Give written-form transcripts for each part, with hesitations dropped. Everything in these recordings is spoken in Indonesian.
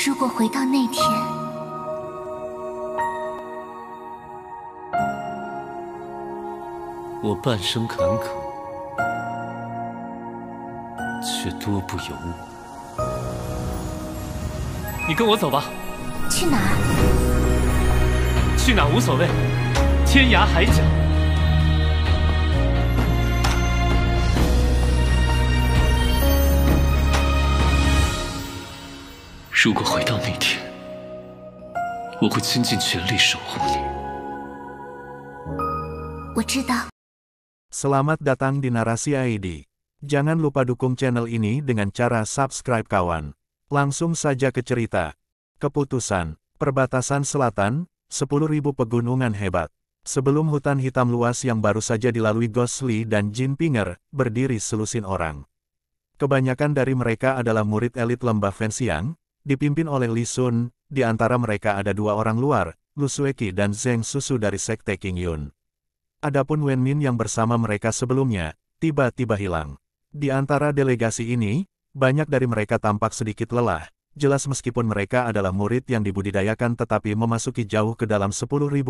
如果回到那天，我半生坎坷，却多不由我。你跟我走吧。去哪儿？去哪无所谓，天涯海角。如果回到那天，我会倾尽全力守护你。我知道。 Selamat datang di Narasi ID. Jangan lupa dukung channel ini dengan cara subscribe kawan. Langsung saja ke cerita. Keputusan, Perbatasan Selatan, 10.000 pegunungan hebat. Sebelum hutan hitam luas yang baru saja dilalui Ghost Lee dan Jin Pinger, berdiri selusin orang. Kebanyakan dari mereka adalah murid elit lembah Fenxiang, dipimpin oleh Li Sun. Di antara mereka ada dua orang luar, Lu Sueki dan Zheng Susu dari Sekte King Yun. Adapun Wen Min yang bersama mereka sebelumnya, tiba-tiba hilang. Di antara delegasi ini, banyak dari mereka tampak sedikit lelah. Jelas meskipun mereka adalah murid yang dibudidayakan tetapi memasuki jauh ke dalam 10.000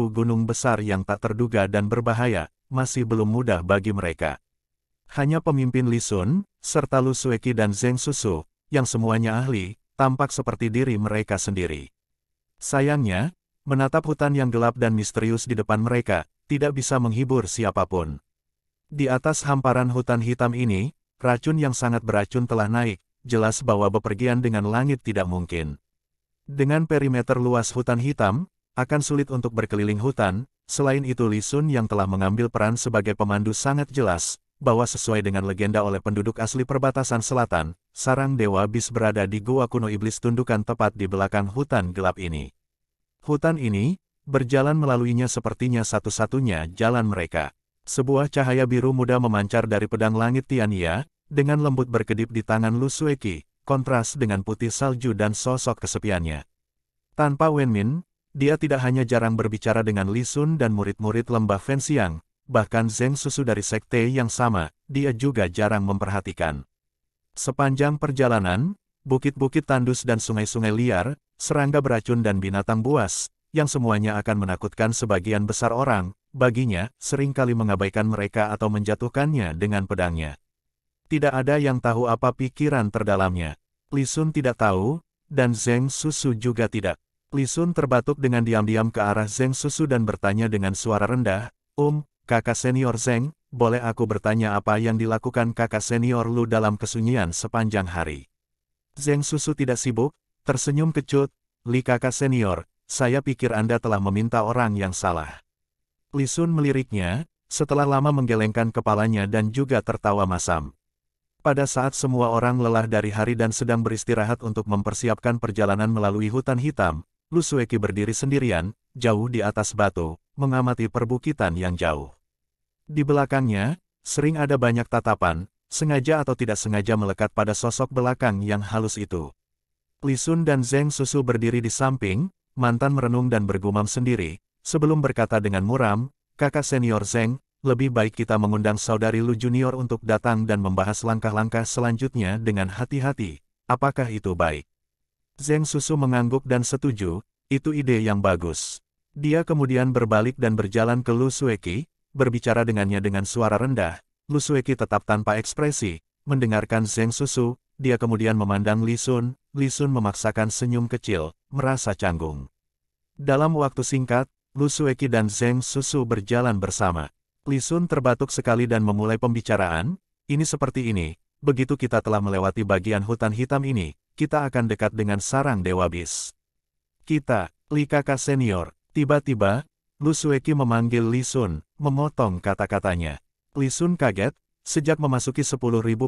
gunung besar yang tak terduga dan berbahaya, masih belum mudah bagi mereka. Hanya pemimpin Li Sun, serta Lu Sueki dan Zheng Susu, yang semuanya ahli, tampak seperti diri mereka sendiri. Sayangnya, menatap hutan yang gelap dan misterius di depan mereka, tidak bisa menghibur siapapun. Di atas hamparan hutan hitam ini, racun yang sangat beracun telah naik, jelas bahwa bepergian dengan langit tidak mungkin. Dengan perimeter luas hutan hitam, akan sulit untuk berkeliling hutan. Selain itu Li Sun yang telah mengambil peran sebagai pemandu sangat jelas, bahwa sesuai dengan legenda oleh penduduk asli perbatasan selatan, sarang Dewa Bis berada di Gua Kuno Iblis Tundukan tepat di belakang hutan gelap ini. Hutan ini, berjalan melaluinya sepertinya satu-satunya jalan mereka. Sebuah cahaya biru muda memancar dari pedang langit Tiania, dengan lembut berkedip di tangan Lu Sueki, kontras dengan putih salju dan sosok kesepiannya. Tanpa Wen Min, dia tidak hanya jarang berbicara dengan Li Sun dan murid-murid lembah Fenxiang, bahkan Zheng Susu dari sekte yang sama, dia juga jarang memperhatikan. Sepanjang perjalanan, bukit-bukit tandus dan sungai-sungai liar, serangga beracun dan binatang buas, yang semuanya akan menakutkan sebagian besar orang, baginya, seringkali mengabaikan mereka atau menjatuhkannya dengan pedangnya. Tidak ada yang tahu apa pikiran terdalamnya. Li Sun tidak tahu, dan Zheng Susu juga tidak. Li Sun terbatuk dengan diam-diam ke arah Zheng Susu dan bertanya dengan suara rendah, kakak senior Zheng, boleh aku bertanya apa yang dilakukan kakak senior Lu dalam kesunyian sepanjang hari? Zheng Susu tidak sibuk, tersenyum kecut, Li kakak senior, saya pikir Anda telah meminta orang yang salah. Li Sun meliriknya, setelah lama menggelengkan kepalanya dan juga tertawa masam. Pada saat semua orang lelah dari hari dan sedang beristirahat untuk mempersiapkan perjalanan melalui hutan hitam, Lu Sueki berdiri sendirian, jauh di atas batu, mengamati perbukitan yang jauh. Di belakangnya, sering ada banyak tatapan, sengaja atau tidak sengaja melekat pada sosok belakang yang halus itu. Li Sun dan Zheng Susu berdiri di samping, mantan merenung dan bergumam sendiri, sebelum berkata dengan muram, kakak senior Zheng, lebih baik kita mengundang saudari Lu Junior untuk datang dan membahas langkah-langkah selanjutnya dengan hati-hati. Apakah itu baik? Zheng Susu mengangguk dan setuju, itu ide yang bagus. Dia kemudian berbalik dan berjalan ke Lu Sueki, berbicara dengannya dengan suara rendah. Lu Sueki tetap tanpa ekspresi, mendengarkan Zheng Susu, dia kemudian memandang Li Sun. Li Sun memaksakan senyum kecil, merasa canggung. Dalam waktu singkat, Lu Sueki dan Zheng Susu berjalan bersama. Li Sun terbatuk sekali dan memulai pembicaraan, ini seperti ini, begitu kita telah melewati bagian hutan hitam ini, kita akan dekat dengan sarang Dewa Bis. Kita, Li kakak senior, tiba-tiba, Lu Sueki memanggil Li Sun, memotong kata-katanya. Li Sun kaget, sejak memasuki 10.000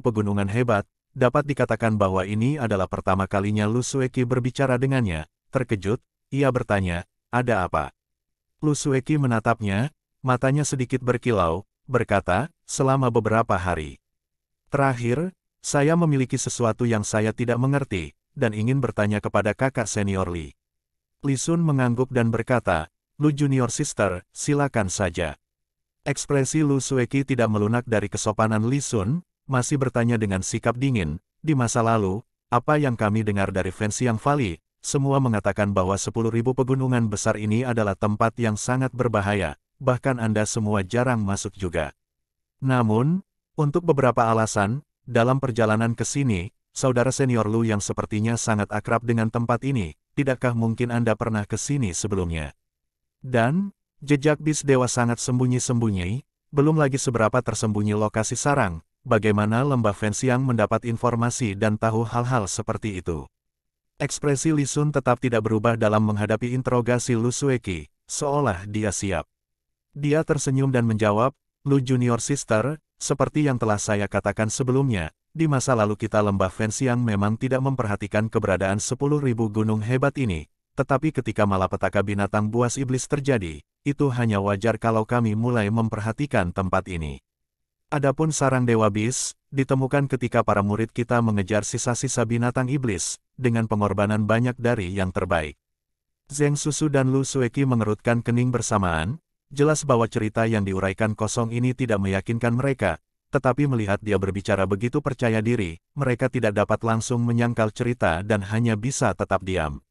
pegunungan hebat, dapat dikatakan bahwa ini adalah pertama kalinya Lu Sueki berbicara dengannya. Terkejut, ia bertanya, ada apa? Lu Sueki menatapnya, matanya sedikit berkilau, berkata, selama beberapa hari terakhir, saya memiliki sesuatu yang saya tidak mengerti, dan ingin bertanya kepada kakak senior Li. Li Sun mengangguk dan berkata, Lu Junior Sister, silakan saja. Ekspresi Lu Sueki tidak melunak dari kesopanan Li Sun, masih bertanya dengan sikap dingin, di masa lalu, apa yang kami dengar dari Fenxiang Valley, semua mengatakan bahwa 10.000 pegunungan besar ini adalah tempat yang sangat berbahaya, bahkan Anda semua jarang masuk juga. Namun, untuk beberapa alasan, dalam perjalanan ke sini, saudara senior Lu yang sepertinya sangat akrab dengan tempat ini, tidakkah mungkin Anda pernah ke sini sebelumnya? Dan, jejak bis dewa sangat sembunyi-sembunyi, belum lagi seberapa tersembunyi lokasi sarang, bagaimana lembah Fenxiang mendapat informasi dan tahu hal-hal seperti itu. Ekspresi Li Sun tetap tidak berubah dalam menghadapi interogasi Lu Sueki, seolah dia siap. Dia tersenyum dan menjawab, Lu Junior Sister, seperti yang telah saya katakan sebelumnya, di masa lalu kita lembah Fenxiang memang tidak memperhatikan keberadaan 10.000 gunung hebat ini, tetapi ketika malapetaka binatang buas iblis terjadi, itu hanya wajar kalau kami mulai memperhatikan tempat ini. Adapun sarang Dewa Bis, ditemukan ketika para murid kita mengejar sisa-sisa binatang iblis, dengan pengorbanan banyak dari yang terbaik. Zheng Susu dan Lu Sueki mengerutkan kening bersamaan, jelas bahwa cerita yang diuraikan kosong ini tidak meyakinkan mereka, tetapi melihat dia berbicara begitu percaya diri, mereka tidak dapat langsung menyangkal cerita dan hanya bisa tetap diam.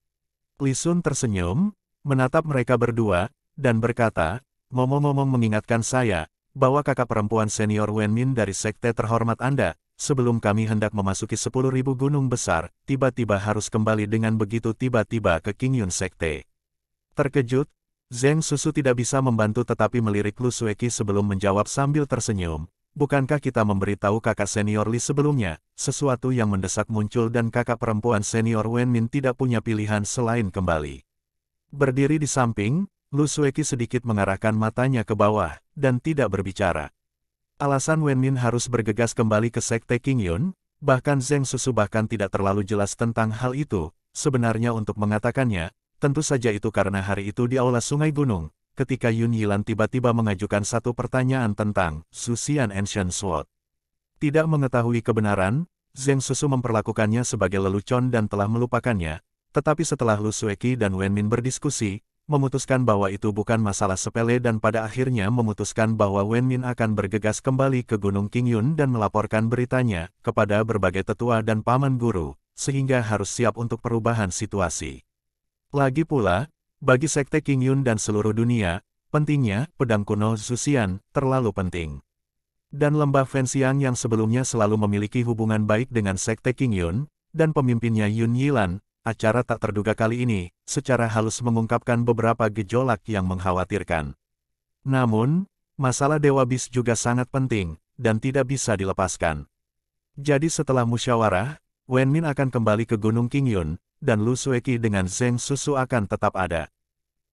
Li Sun tersenyum, menatap mereka berdua, dan berkata, ngomong-ngomong mengingatkan saya, bahwa kakak perempuan senior Wen Min dari sekte terhormat Anda, sebelum kami hendak memasuki 10.000 gunung besar, tiba-tiba harus kembali dengan begitu tiba-tiba ke Qingyun Sekte. Terkejut, Zheng Susu tidak bisa membantu tetapi melirik Lu Sueki sebelum menjawab sambil tersenyum, bukankah kita memberitahu kakak senior Li sebelumnya, sesuatu yang mendesak muncul dan kakak perempuan senior Wen Min tidak punya pilihan selain kembali. Berdiri di samping, Lu Sueki sedikit mengarahkan matanya ke bawah, dan tidak berbicara. Alasan Wen Min harus bergegas kembali ke Sekte Qingyun, bahkan Zheng Susu bahkan tidak terlalu jelas tentang hal itu, sebenarnya untuk mengatakannya, tentu saja itu karena hari itu di Aula Sungai Gunung, ketika Yun Yilan tiba-tiba mengajukan satu pertanyaan tentang Susian Ancient Sword. Tidak mengetahui kebenaran, Zheng Susu memperlakukannya sebagai lelucon dan telah melupakannya, tetapi setelah Lu Sueki dan Wen Min berdiskusi, memutuskan bahwa itu bukan masalah sepele dan pada akhirnya memutuskan bahwa Wen Min akan bergegas kembali ke Gunung Qingyun dan melaporkan beritanya kepada berbagai tetua dan paman guru, sehingga harus siap untuk perubahan situasi. Lagi pula, bagi Sekte Qingyun dan seluruh dunia, pentingnya pedang kuno Zuxian terlalu penting. Dan lembah Fenxiang yang sebelumnya selalu memiliki hubungan baik dengan Sekte Qingyun, dan pemimpinnya Yun Yilan, acara tak terduga kali ini, secara halus mengungkapkan beberapa gejolak yang mengkhawatirkan. Namun, masalah Dewa Bis juga sangat penting, dan tidak bisa dilepaskan. Jadi setelah musyawarah, Wen Min akan kembali ke Gunung Qingyun, dan Lu Sueki dengan Zheng Susu akan tetap ada.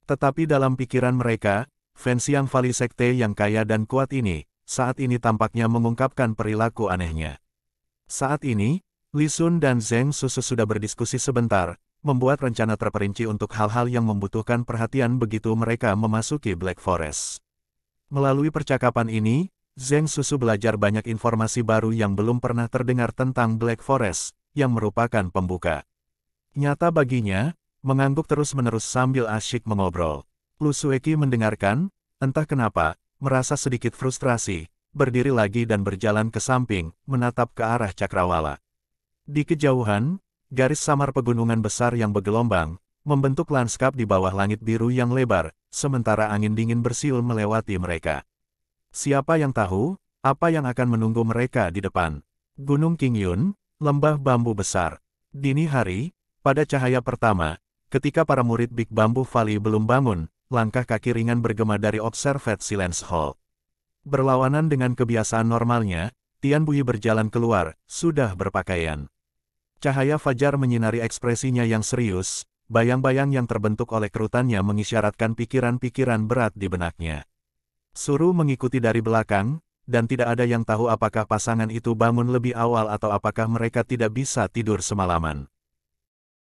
Tetapi dalam pikiran mereka, Fenxiang Valley Sekte yang kaya dan kuat ini, saat ini tampaknya mengungkapkan perilaku anehnya. Saat ini, Li Sun dan Zheng Susu sudah berdiskusi sebentar, membuat rencana terperinci untuk hal-hal yang membutuhkan perhatian begitu mereka memasuki Black Forest. Melalui percakapan ini, Zheng Susu belajar banyak informasi baru yang belum pernah terdengar tentang Black Forest, yang merupakan pembuka. Nyata baginya, mengangguk terus-menerus sambil asyik mengobrol. Lu Sueki mendengarkan, entah kenapa, merasa sedikit frustrasi, berdiri lagi dan berjalan ke samping, menatap ke arah cakrawala. Di kejauhan, garis samar pegunungan besar yang bergelombang, membentuk lanskap di bawah langit biru yang lebar, sementara angin dingin bersiul melewati mereka. Siapa yang tahu, apa yang akan menunggu mereka di depan? Gunung Qingyun, lembah bambu besar. Dini hari, pada cahaya pertama, ketika para murid Big Bamboo Valley belum bangun, langkah kaki ringan bergema dari Observed Silence Hall. Berlawanan dengan kebiasaan normalnya, Tian Bui berjalan keluar, sudah berpakaian. Cahaya fajar menyinari ekspresinya yang serius, bayang-bayang yang terbentuk oleh kerutannya mengisyaratkan pikiran-pikiran berat di benaknya. Suru mengikuti dari belakang, dan tidak ada yang tahu apakah pasangan itu bangun lebih awal atau apakah mereka tidak bisa tidur semalaman.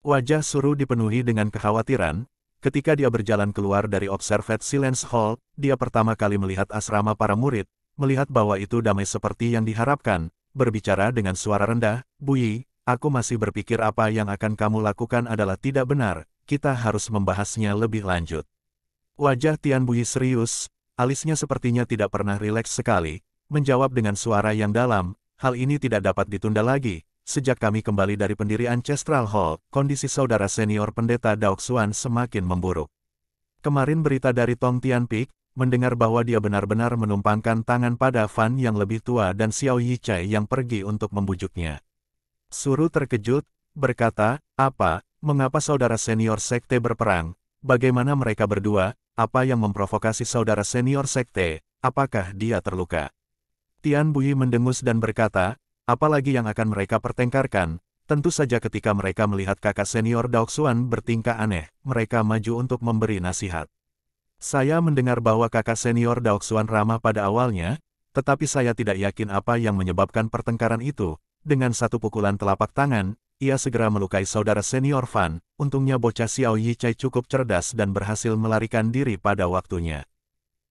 Wajah Suru dipenuhi dengan kekhawatiran, ketika dia berjalan keluar dari Observed Silence Hall, dia pertama kali melihat asrama para murid, melihat bahwa itu damai seperti yang diharapkan, berbicara dengan suara rendah, Bui, aku masih berpikir apa yang akan kamu lakukan adalah tidak benar, kita harus membahasnya lebih lanjut. Wajah Tian Bui serius, alisnya sepertinya tidak pernah rileks sekali, menjawab dengan suara yang dalam, hal ini tidak dapat ditunda lagi, sejak kami kembali dari pendiri Ancestral Hall, kondisi saudara senior pendeta Daoxuan semakin memburuk. Kemarin berita dari Tong Tianpik, mendengar bahwa dia benar-benar menumpangkan tangan pada Fan yang lebih tua dan Xiao Yichai yang pergi untuk membujuknya. Suru terkejut, berkata, apa, mengapa saudara senior sekte berperang? Bagaimana mereka berdua? Apa yang memprovokasi saudara senior sekte? Apakah dia terluka? Tian Bui mendengus dan berkata, apalagi yang akan mereka pertengkarkan? Tentu saja ketika mereka melihat kakak senior Daoxuan bertingkah aneh, mereka maju untuk memberi nasihat. Saya mendengar bahwa kakak senior Daoxuan ramah pada awalnya, tetapi saya tidak yakin apa yang menyebabkan pertengkaran itu. Dengan satu pukulan telapak tangan, ia segera melukai saudara senior Fan. Untungnya bocah Xiao Yichai cukup cerdas dan berhasil melarikan diri pada waktunya.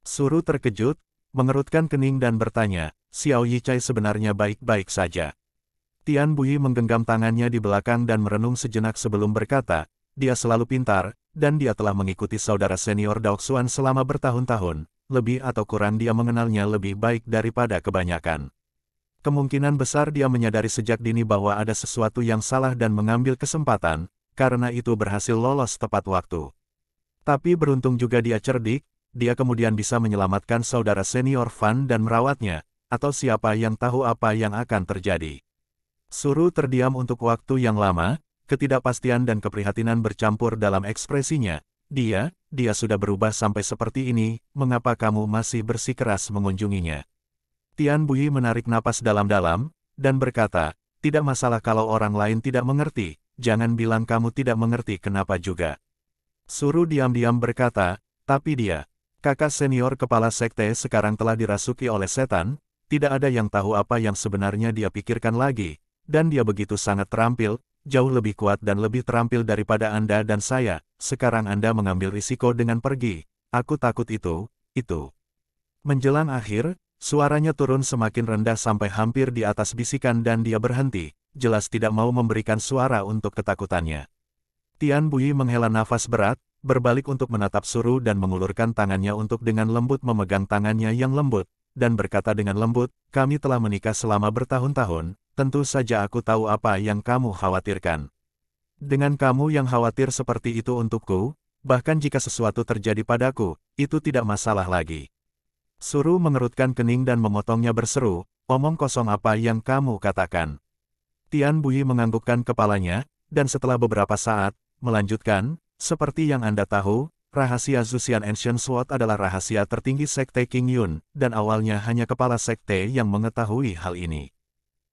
Suru terkejut, mengerutkan kening dan bertanya, Xiao Yichai sebenarnya baik-baik saja. Tian Bui menggenggam tangannya di belakang dan merenung sejenak sebelum berkata, dia selalu pintar, dan dia telah mengikuti saudara senior Daoxuan selama bertahun-tahun, lebih atau kurang dia mengenalnya lebih baik daripada kebanyakan. Kemungkinan besar dia menyadari sejak dini bahwa ada sesuatu yang salah dan mengambil kesempatan, karena itu berhasil lolos tepat waktu. Tapi beruntung juga dia cerdik, dia kemudian bisa menyelamatkan saudara senior Fan dan merawatnya, atau siapa yang tahu apa yang akan terjadi. Suru terdiam untuk waktu yang lama, ketidakpastian dan keprihatinan bercampur dalam ekspresinya. Dia sudah berubah sampai seperti ini, mengapa kamu masih bersikeras mengunjunginya? Tian Bui menarik napas dalam-dalam, dan berkata, tidak masalah kalau orang lain tidak mengerti, jangan bilang kamu tidak mengerti kenapa juga. Suru diam-diam berkata, tapi dia, kakak senior kepala sekte sekarang telah dirasuki oleh setan, tidak ada yang tahu apa yang sebenarnya dia pikirkan lagi, dan dia begitu sangat terampil, jauh lebih kuat dan lebih terampil daripada Anda dan saya, sekarang Anda mengambil risiko dengan pergi, aku takut itu. Menjelang akhir, suaranya turun semakin rendah sampai hampir di atas bisikan dan dia berhenti, jelas tidak mau memberikan suara untuk ketakutannya. Tian Bui menghela nafas berat, berbalik untuk menatap Suru dan mengulurkan tangannya untuk dengan lembut memegang tangannya yang lembut, dan berkata dengan lembut, kami telah menikah selama bertahun-tahun, tentu saja aku tahu apa yang kamu khawatirkan. Dengan kamu yang khawatir seperti itu untukku, bahkan jika sesuatu terjadi padaku, itu tidak masalah lagi. Suru mengerutkan kening dan memotongnya berseru, omong kosong apa yang kamu katakan. Tian Bui menganggukkan kepalanya, dan setelah beberapa saat, melanjutkan, seperti yang Anda tahu, rahasia Zuxian Ancient Sword adalah rahasia tertinggi sekte King Yun, dan awalnya hanya kepala sekte yang mengetahui hal ini.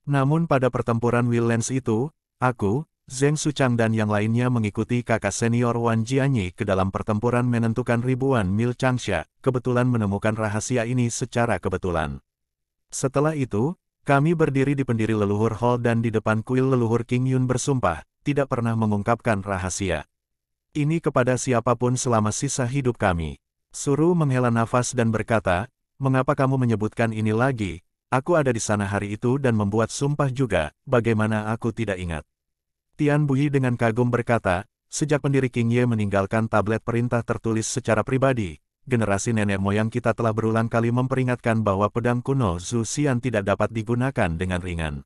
Namun pada pertempuran Will Lens itu, aku, Zheng Suchang dan yang lainnya mengikuti kakak senior Wan Jianyi ke dalam pertempuran menentukan ribuan mil Changsha, kebetulan menemukan rahasia ini secara kebetulan. Setelah itu, kami berdiri di pendiri leluhur Hall dan di depan kuil leluhur King Yun bersumpah, tidak pernah mengungkapkan rahasia ini kepada siapapun selama sisa hidup kami. Suru menghela nafas dan berkata, mengapa kamu menyebutkan ini lagi? Aku ada di sana hari itu dan membuat sumpah juga, bagaimana aku tidak ingat. Tian Bui dengan kagum berkata, sejak pendiri King Ye meninggalkan tablet perintah tertulis secara pribadi, generasi nenek moyang kita telah berulang kali memperingatkan bahwa pedang kuno Zuxian tidak dapat digunakan dengan ringan.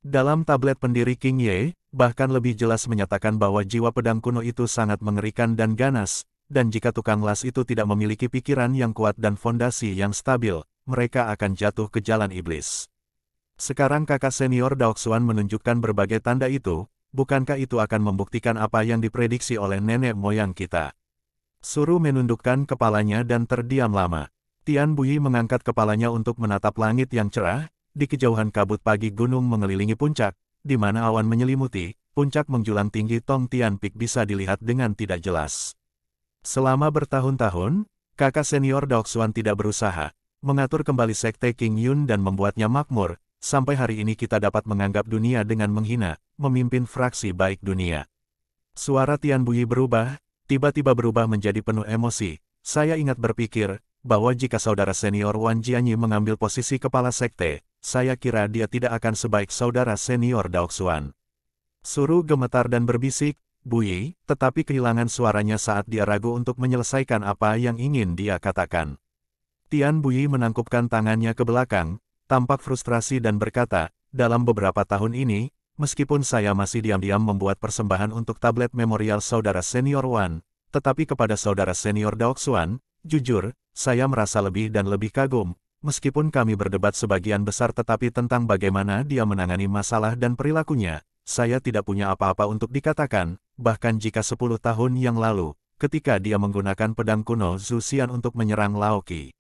Dalam tablet pendiri King Ye, bahkan lebih jelas menyatakan bahwa jiwa pedang kuno itu sangat mengerikan dan ganas, dan jika tukang las itu tidak memiliki pikiran yang kuat dan fondasi yang stabil, mereka akan jatuh ke jalan iblis. Sekarang kakak senior Daoxuan menunjukkan berbagai tanda itu. Bukankah itu akan membuktikan apa yang diprediksi oleh nenek moyang kita? Suru menundukkan kepalanya dan terdiam lama. Tian Bui mengangkat kepalanya untuk menatap langit yang cerah, di kejauhan kabut pagi gunung mengelilingi puncak, di mana awan menyelimuti, puncak menjulang tinggi Tong Tianpik bisa dilihat dengan tidak jelas. Selama bertahun-tahun, kakak senior Daoxuan tidak berusaha mengatur kembali sekte King Yun dan membuatnya makmur. Sampai hari ini kita dapat menganggap dunia dengan menghina, memimpin fraksi baik dunia. Suara Tian Bui berubah, tiba-tiba berubah menjadi penuh emosi. Saya ingat berpikir, bahwa jika saudara senior Wan Jianyi mengambil posisi kepala sekte, saya kira dia tidak akan sebaik saudara senior Daoxuan. Suru gemetar dan berbisik, Bui, tetapi kehilangan suaranya saat dia ragu untuk menyelesaikan apa yang ingin dia katakan. Tian Bui menangkupkan tangannya ke belakang, tampak frustrasi dan berkata, dalam beberapa tahun ini, meskipun saya masih diam-diam membuat persembahan untuk tablet memorial saudara senior Wan, tetapi kepada saudara senior Daoxuan, jujur, saya merasa lebih dan lebih kagum, meskipun kami berdebat sebagian besar tetapi tentang bagaimana dia menangani masalah dan perilakunya, saya tidak punya apa-apa untuk dikatakan, bahkan jika 10 tahun yang lalu, ketika dia menggunakan pedang kuno Zhu Xian untuk menyerang Laoki.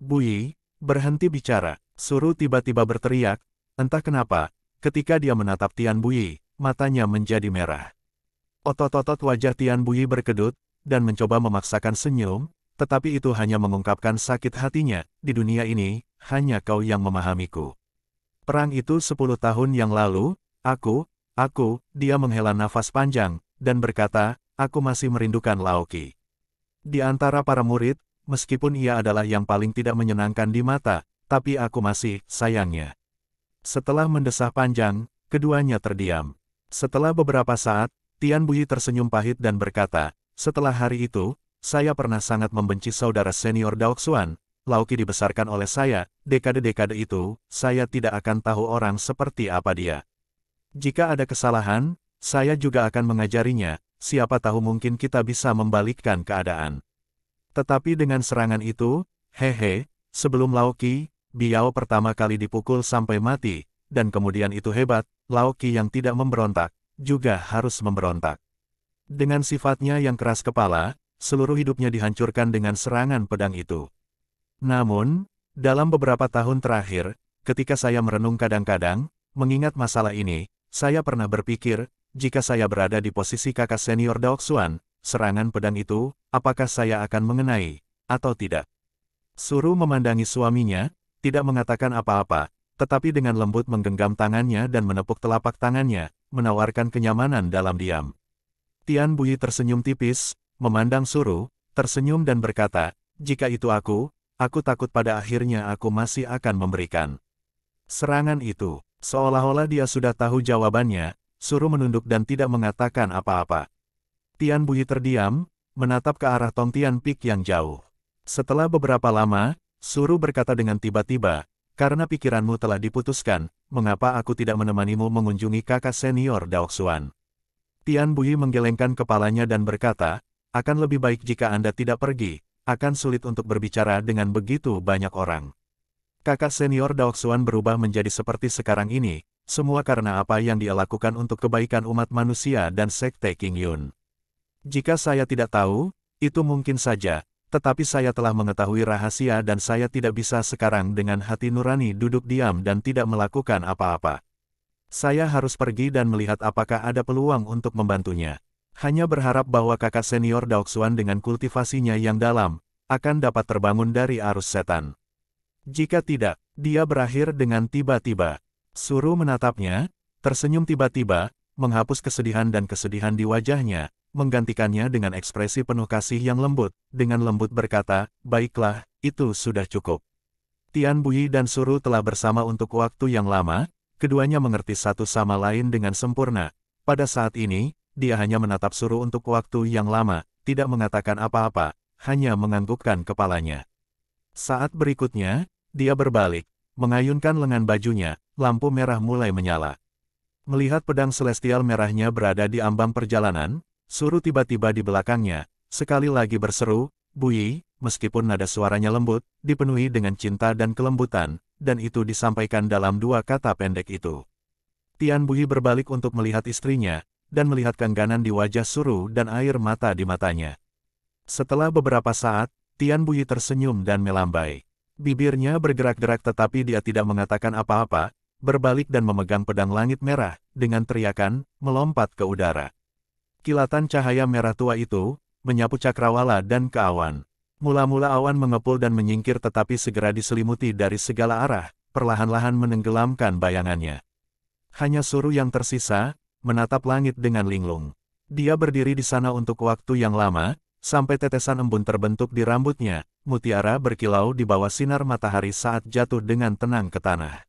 Bui, berhenti bicara, Suru tiba-tiba berteriak, entah kenapa, ketika dia menatap Tian Bui, matanya menjadi merah. Otot-otot wajah Tian Bui berkedut, dan mencoba memaksakan senyum, tetapi itu hanya mengungkapkan sakit hatinya, di dunia ini, hanya kau yang memahamiku. Perang itu 10 tahun yang lalu, dia menghela nafas panjang, dan berkata, aku masih merindukan Laoki. Di antara para murid, meskipun ia adalah yang paling tidak menyenangkan di mata, tapi aku masih, sayangnya. Setelah mendesah panjang, keduanya terdiam. Setelah beberapa saat, Tian Bui tersenyum pahit dan berkata, setelah hari itu, saya pernah sangat membenci saudara senior Daoxuan, Laoki dibesarkan oleh saya, dekade-dekade itu, saya tidak akan tahu orang seperti apa dia. Jika ada kesalahan, saya juga akan mengajarinya, siapa tahu mungkin kita bisa membalikkan keadaan. Tetapi dengan serangan itu, sebelum Laoki, Biao pertama kali dipukul sampai mati, dan kemudian itu hebat, Laoki yang tidak memberontak, juga harus memberontak. Dengan sifatnya yang keras kepala, seluruh hidupnya dihancurkan dengan serangan pedang itu. Namun, dalam beberapa tahun terakhir, ketika saya merenung kadang-kadang, mengingat masalah ini, saya pernah berpikir, jika saya berada di posisi kakak senior Daoxuan, serangan pedang itu, apakah saya akan mengenai, atau tidak? Suru memandangi suaminya, tidak mengatakan apa-apa, tetapi dengan lembut menggenggam tangannya dan menepuk telapak tangannya, menawarkan kenyamanan dalam diam. Tian Bui tersenyum tipis, memandang Suru, tersenyum dan berkata, jika itu aku takut pada akhirnya aku masih akan memberikan serangan itu. Seolah-olah dia sudah tahu jawabannya, Suru menunduk dan tidak mengatakan apa-apa. Tian Bui terdiam, menatap ke arah Tong Tian Pik yang jauh. Setelah beberapa lama, Suru berkata dengan tiba-tiba, karena pikiranmu telah diputuskan, mengapa aku tidak menemanimu mengunjungi kakak senior Daoxuan? Tian Bui menggelengkan kepalanya dan berkata, akan lebih baik jika Anda tidak pergi, akan sulit untuk berbicara dengan begitu banyak orang. Kakak senior Daoxuan berubah menjadi seperti sekarang ini, semua karena apa yang dia lakukan untuk kebaikan umat manusia dan sekte King Yun. Jika saya tidak tahu, itu mungkin saja, tetapi saya telah mengetahui rahasia dan saya tidak bisa sekarang dengan hati nurani duduk diam dan tidak melakukan apa-apa. Saya harus pergi dan melihat apakah ada peluang untuk membantunya. Hanya berharap bahwa kakak senior Daoxuan dengan kultivasinya yang dalam, akan dapat terbangun dari arus setan. Jika tidak, dia berakhir dengan tiba-tiba. Suru menatapnya, tersenyum tiba-tiba, menghapus kesedihan dan kesedihan di wajahnya, menggantikannya dengan ekspresi penuh kasih yang lembut, dengan lembut berkata, baiklah, itu sudah cukup. Tian Bui dan Suru telah bersama untuk waktu yang lama, keduanya mengerti satu sama lain dengan sempurna. Pada saat ini, dia hanya menatap Suru untuk waktu yang lama, tidak mengatakan apa-apa, hanya menganggukkan kepalanya. Saat berikutnya, dia berbalik, mengayunkan lengan bajunya, lampu merah mulai menyala. Melihat pedang celestial merahnya berada di ambang perjalanan, Suru tiba-tiba di belakangnya, sekali lagi berseru, Bui, meskipun nada suaranya lembut, dipenuhi dengan cinta dan kelembutan, dan itu disampaikan dalam dua kata pendek itu. Tian Bui berbalik untuk melihat istrinya, dan melihat keengganan di wajah Suru dan air mata di matanya. Setelah beberapa saat, Tian Bui tersenyum dan melambai. Bibirnya bergerak-gerak tetapi dia tidak mengatakan apa-apa, berbalik dan memegang pedang langit merah, dengan teriakan, melompat ke udara. Kilatan cahaya merah tua itu, menyapu cakrawala dan ke awan. Mula-mula awan mengepul dan menyingkir tetapi segera diselimuti dari segala arah, perlahan-lahan menenggelamkan bayangannya. Hanya Suru yang tersisa, menatap langit dengan linglung. Dia berdiri di sana untuk waktu yang lama, sampai tetesan embun terbentuk di rambutnya, mutiara berkilau di bawah sinar matahari saat jatuh dengan tenang ke tanah.